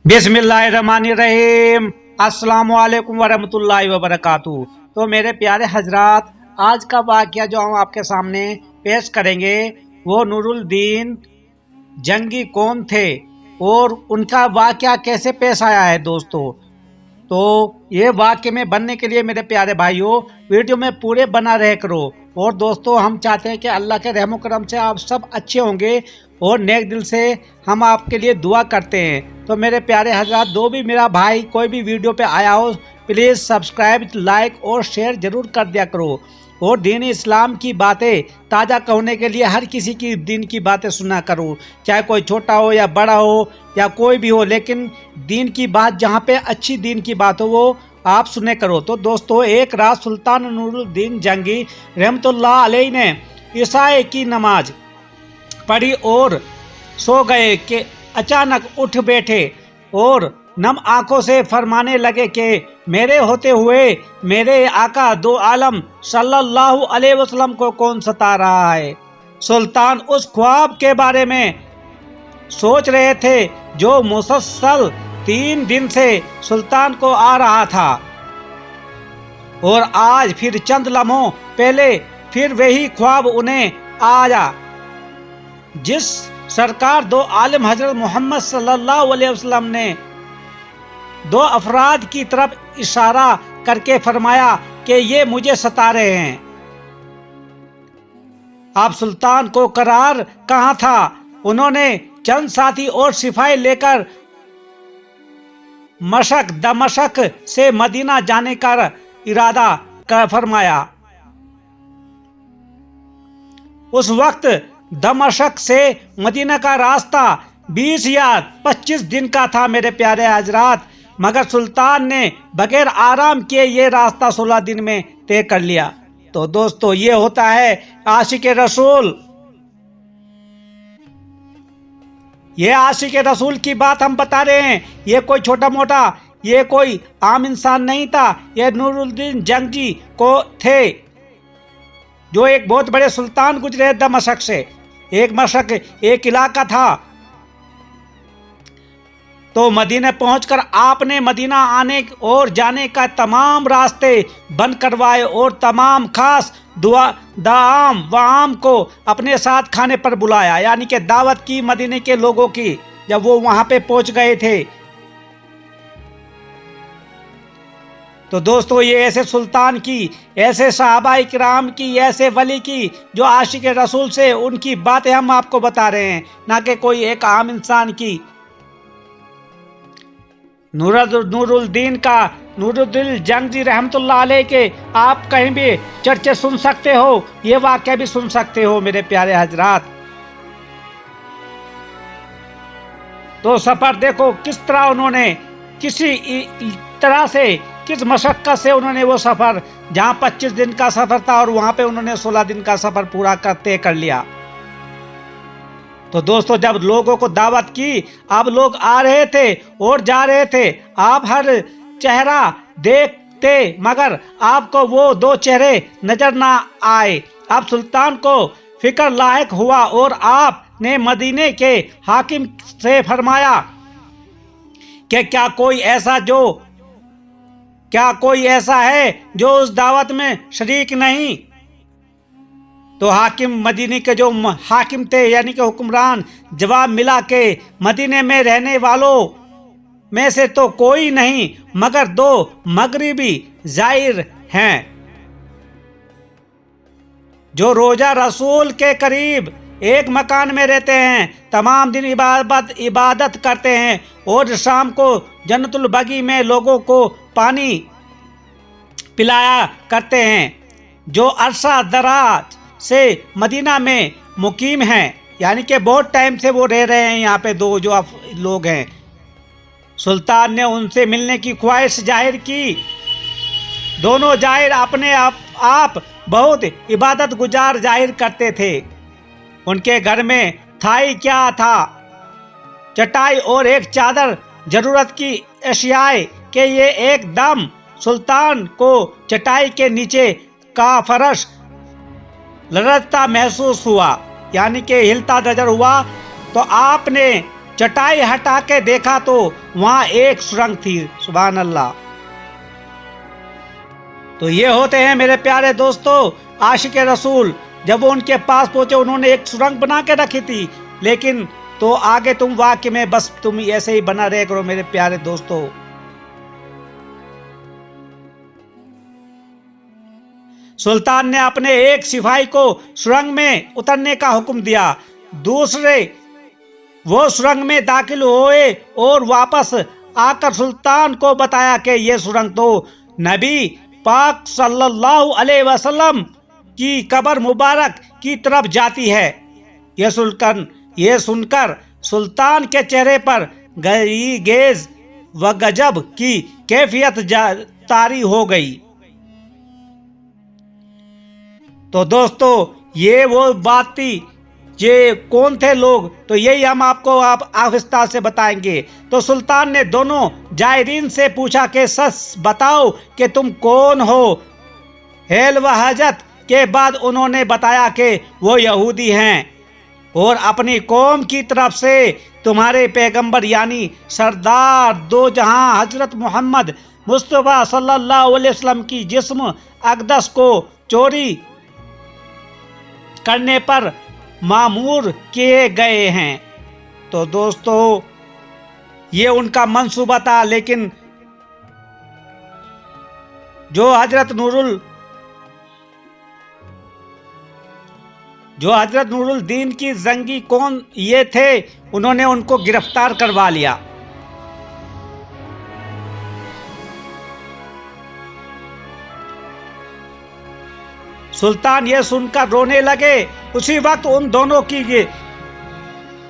बिस्मिल्लाहिर्रहमानिर्रहीम। अस्सलाम वालेकुम वरहमतुल्लाहि वबरकातुहू। तो मेरे प्यारे हजरात, आज का वाक़या जो हम आपके सामने पेश करेंगे वो नूरुद्दीन जंगी कौन थे और उनका वाक़या कैसे पेश आया है दोस्तों। तो ये वाक्य में बनने के लिए मेरे प्यारे भाइयों वीडियो में पूरे बना रह करो। और दोस्तों हम चाहते हैं कि अल्लाह के रहम करम से आप सब अच्छे होंगे और नेक दिल से हम आपके लिए दुआ करते हैं। तो मेरे प्यारे हजरात, जो भी मेरा भाई कोई भी वीडियो पे आया हो प्लीज़ सब्सक्राइब, लाइक और शेयर ज़रूर कर दिया करो। और दीन इस्लाम की बातें ताज़ा कहने के लिए हर किसी की दीन की बातें सुना करो, चाहे कोई छोटा हो या बड़ा हो या कोई भी हो, लेकिन दीन की बात जहाँ पे अच्छी दीन की बात हो वो आप सुने करो। तो दोस्तों एक रात सुल्तान नूरुद्दीन जंगी रहमतुल्लाह अलैह ने ईसाई की नमाज पढ़ी और सो गए कि अचानक उठ बैठे और नम आंखों से फरमाने लगे कि मेरे होते हुए मेरे आका दो आलम सल्लल्लाहु अलैहि वसल्लम को कौन सता रहा है। सुल्तान उस ख्वाब के बारे में सोच रहे थे जो मुसलसल 3 दिन से सुल्तान को आ रहा था और आज फिर चंद लम्हों पहले फिर वही ख्वाब उन्हें आया। जिस सरकार दो आलम हजरत मोहम्मद सल्लल्लाहु अलैहि वसल्लम ने 2 अफराद की तरफ इशारा करके फरमाया कि ये मुझे सता रहे हैं। आप सुल्तान को करार कहाँ था। उन्होंने चंद साथी और सिपाही लेकर दमशक से मदीना जाने का इरादा कर फरमाया। उस वक्त दमशक से मदीना का रास्ता 20 या 25 दिन का था मेरे प्यारे हजरात, मगर सुल्तान ने बगैर आराम किए ये रास्ता 16 दिन में तय कर लिया। तो दोस्तों ये होता है आशिक रसूल। ये आशिक रसूल की बात हम बता रहे हैं। ये कोई छोटा मोटा, ये कोई आम इंसान नहीं था। ये नूरुद्दीन जंगी को थे जो एक बहुत बड़े सुल्तान गुजरे दमशक से। एक इलाका था। तो मदीने पहुंचकर आपने मदीना आने और जाने का तमाम रास्ते बंद करवाए और तमाम खास दाम वाम को अपने साथ खाने पर बुलाया, यानी कि दावत की मदीने के लोगों की जब वो वहां पे पहुंच गए थे। तो दोस्तों ये ऐसे सुल्तान की, ऐसे सहाबाए किराम की, ऐसे वली की जो आशिक रसूल से उनकी बातें हम आपको बता रहे हैं, ना कि कोई एक आम इंसान की। नूरुद्दीन जंगी रहमतुल्लाह अलैह के आप कहीं भी चर्चे सुन सकते हो, ये वाक़या भी सुन सकते हो मेरे प्यारे हजरात। तो सफर देखो किस तरह उन्होंने किसी तरह से, किस मशक्कत से उन्होंने वो सफर, जहाँ 25 दिन का सफर था और वहां पे उन्होंने 16 दिन का सफर पूरा तय कर लिया। तो दोस्तों जब लोगों को दावत की, अब लोग आ रहे थे और जा रहे थे, आप हर चेहरा देखते मगर आपको वो 2 चेहरे नजर ना आए। अब सुल्तान को फिक्र लायक हुआ और आपने मदीने के हाकिम से फरमाया कि क्या कोई ऐसा है जो उस दावत में शरीक नहीं। तो हाकिम, मदीने के जो हाकिम थे यानी कि हुक्मरान, जवाब मिला के मदीने में रहने वालों में से तो कोई नहीं मगर 2 मगरिबी जाहिर हैं जो रोजा रसूल के करीब एक मकान में रहते हैं, तमाम दिन इबादत करते हैं और शाम को जन्नतुल बगी में लोगों को पानी पिलाया करते हैं, जो अरसा दराज से मदीना में मुकीम हैं, यानी कि बहुत टाइम से वो रह रहे हैं यहाँ पे 2 जो लोग हैं। सुल्तान ने उनसे मिलने की ख्वाहिश जाहिर की। दोनों जाहिर अपने आप बहुत इबादत गुजार जाहिर करते थे। उनके घर में था ही क्या था, चटाई और एक चादर जरूरत की अशियाए के ये एकदम सुल्तान को चटाई के नीचे का फर्श लरजता महसूस हुआ, यानी कि हिलता नजर हुआ। तो आपने चटाई हटा के देखा तो वहां एक सुरंग थी। सुभान अल्लाह। तो ये होते हैं मेरे प्यारे दोस्तों आशिक रसूल। जब वो उनके पास पहुंचे उन्होंने एक सुरंग बना के रखी थी, लेकिन तो आगे तुम वाक्य में बस तुम ऐसे ही बना रहे करो मेरे प्यारे दोस्तों। सुल्तान ने अपने एक सिपाही को सुरंग में उतरने का हुक्म दिया। दूसरे वो सुरंग में दाखिल हुए और वापस आकर सुल्तान को बताया कि ये सुरंग तो नबी पाक सल्लल्लाहु अलैहि वसल्लम की कब्र मुबारक की तरफ जाती है। यह सुनकर सुल्तान के चेहरे पर गेज व गजब की कैफियत तारी हो गई। तो दोस्तों ये वो बात थी। ये कौन थे लोग, तो यही हम आपको आप विस्तार से बताएंगे। तो सुल्तान ने दोनों जायरीन से पूछा कि सच बताओ कि तुम कौन हो। हेल व हजत के बाद उन्होंने बताया कि वो यहूदी हैं और अपनी कौम की तरफ से तुम्हारे पैगंबर यानी सरदार दो जहां हजरत मोहम्मद मुस्तफ़ा सल्लल्लाहु अलैहि वसल्लम की जिस्म अक़दस को चोरी करने पर मामूर किए गए हैं। तो दोस्तों ये उनका मंसूबा था, लेकिन जो हजरत नूरुल दीन की जंगी कौन ये थे, उन्होंने उनको गिरफ्तार करवा लिया। सुल्तान ये सुनकर रोने लगे। उसी वक्त उन दोनों की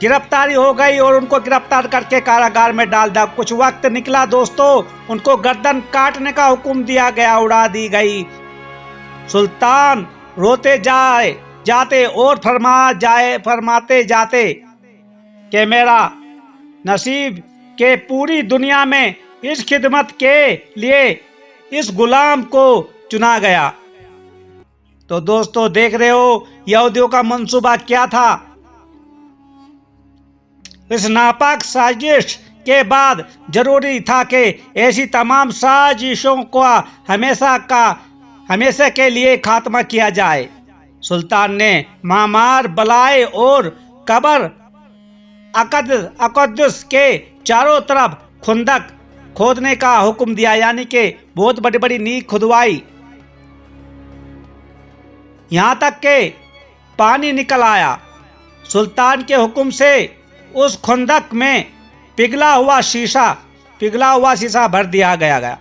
गिरफ्तारी हो गई और उनको गिरफ्तार करके कारागार में डाल दिया। कुछ वक्त निकला दोस्तों, उनको गर्दन काटने का हुक्म दिया गया, उड़ा दी गई। सुल्तान रोते जाते और फरमाते जाते कि मेरा नसीब के पूरी दुनिया में इस खिदमत के लिए इस गुलाम को चुना गया। तो दोस्तों देख रहे हो यहूदियों का मंसूबा क्या था। इस नापाक साजिश के बाद जरूरी था कि ऐसी तमाम साजिशों का हमेशा के लिए खात्मा किया जाए। सुल्तान ने मामार बलाए और कब्र अक़दस के चारों तरफ खुंदक खोदने का हुक्म दिया, यानी कि बहुत बड़ी बड़ी नींव खुदवाई, यहाँ तक के पानी निकल आया। सुल्तान के हुक्म से उस खुंदक में पिघला हुआ शीशा भर दिया गया।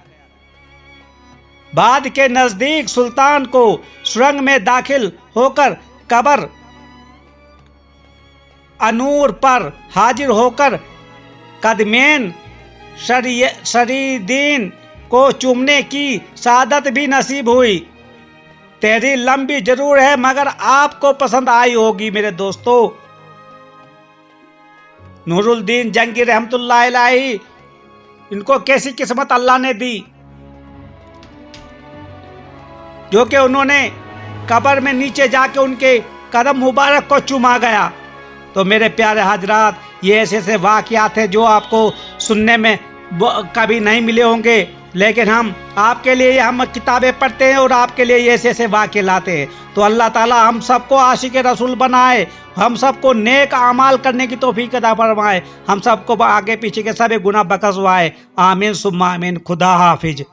बाद के नजदीक सुल्तान को सुरंग में दाखिल होकर कब्र अनूर पर हाजिर होकर कदमैन शरीदीन को चूमने की सादत भी नसीब हुई। तहरीर लंबी जरूर है मगर आपको पसंद आई होगी मेरे दोस्तों। नूरुद्दीन जंगी रहमतुल्लाह अलैहि, इनको कैसी किस्मत अल्लाह ने दी जो कि उन्होंने कब्र में नीचे जाके उनके कदम मुबारक को चूमा गया। तो मेरे प्यारे हजरात, ये ऐसे वाक़यात हैं जो आपको सुनने में कभी नहीं मिले होंगे, लेकिन हम आपके लिए हम किताबें पढ़ते हैं और आपके लिए ऐसे वाक़े लाते हैं। तो अल्लाह ताला हम सबको आशिक रसूल बनाए, हम सबको नेक अमाल करने की तौफीक अता फरमाए, हम सबको आगे पीछे के सभी गुनाह बख्शवाए। आमीन सुम्मा आमीन। खुदा हाफिज।